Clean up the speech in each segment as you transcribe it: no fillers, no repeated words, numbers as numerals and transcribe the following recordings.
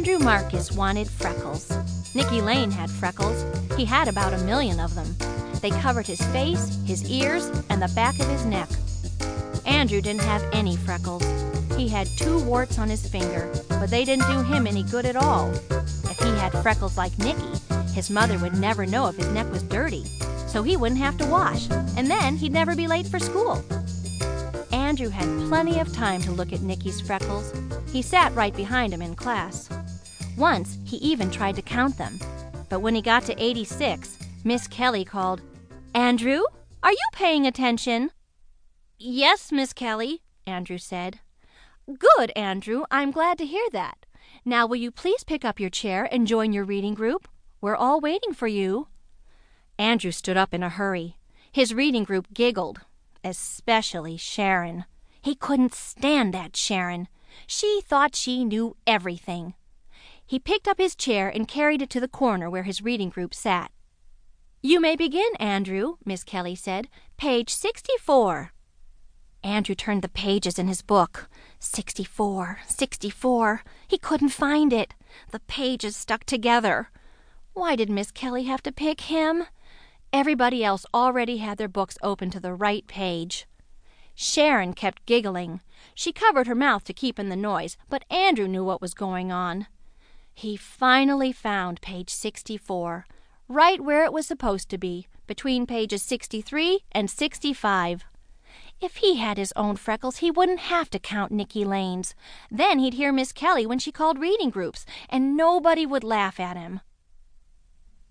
Andrew Marcus wanted freckles. Nicky Lane had freckles. He had about 1 million of them. They covered his face, his ears, and the back of his neck. Andrew didn't have any freckles. He had 2 warts on his finger, but they didn't do him any good at all. If he had freckles like Nicky, his mother would never know if his neck was dirty, so he wouldn't have to wash, and then he'd never be late for school. Andrew had plenty of time to look at Nicky's freckles. He sat right behind him in class. Once, he even tried to count them. But when he got to 86, Miss Kelly called, "Andrew, are you paying attention?" "Yes, Miss Kelly," Andrew said. "Good, Andrew. I'm glad to hear that. Now will you please pick up your chair and join your reading group? We're all waiting for you." Andrew stood up in a hurry. His reading group giggled, especially Sharon. He couldn't stand that Sharon. She thought she knew everything. He picked up his chair and carried it to the corner where his reading group sat. "You may begin, Andrew," Miss Kelly said. "Page 64. Andrew turned the pages in his book. 64, 64. He couldn't find it. The pages stuck together. Why did Miss Kelly have to pick him? Everybody else already had their books open to the right page. Sharon kept giggling. She covered her mouth to keep in the noise, but Andrew knew what was going on. He finally found page 64, right where it was supposed to be, between pages 63 and 65. If he had his own freckles, he wouldn't have to count Nicky Lane's. Then he'd hear Miss Kelly when she called reading groups, and nobody would laugh at him.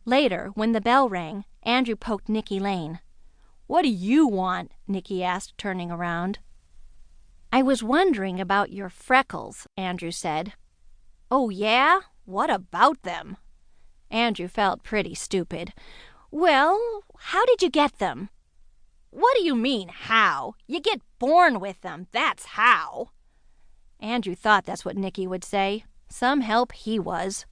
Later, when the bell rang, Andrew poked Nicky Lane. "What do you want?" Nicky asked, turning around. "I was wondering about your freckles," Andrew said. "Oh, yeah? What about them?" Andrew felt pretty stupid. "Well, how did you get them?" "What do you mean, how? You get born with them, that's how." Andrew thought that's what Nicky would say. Some help he was.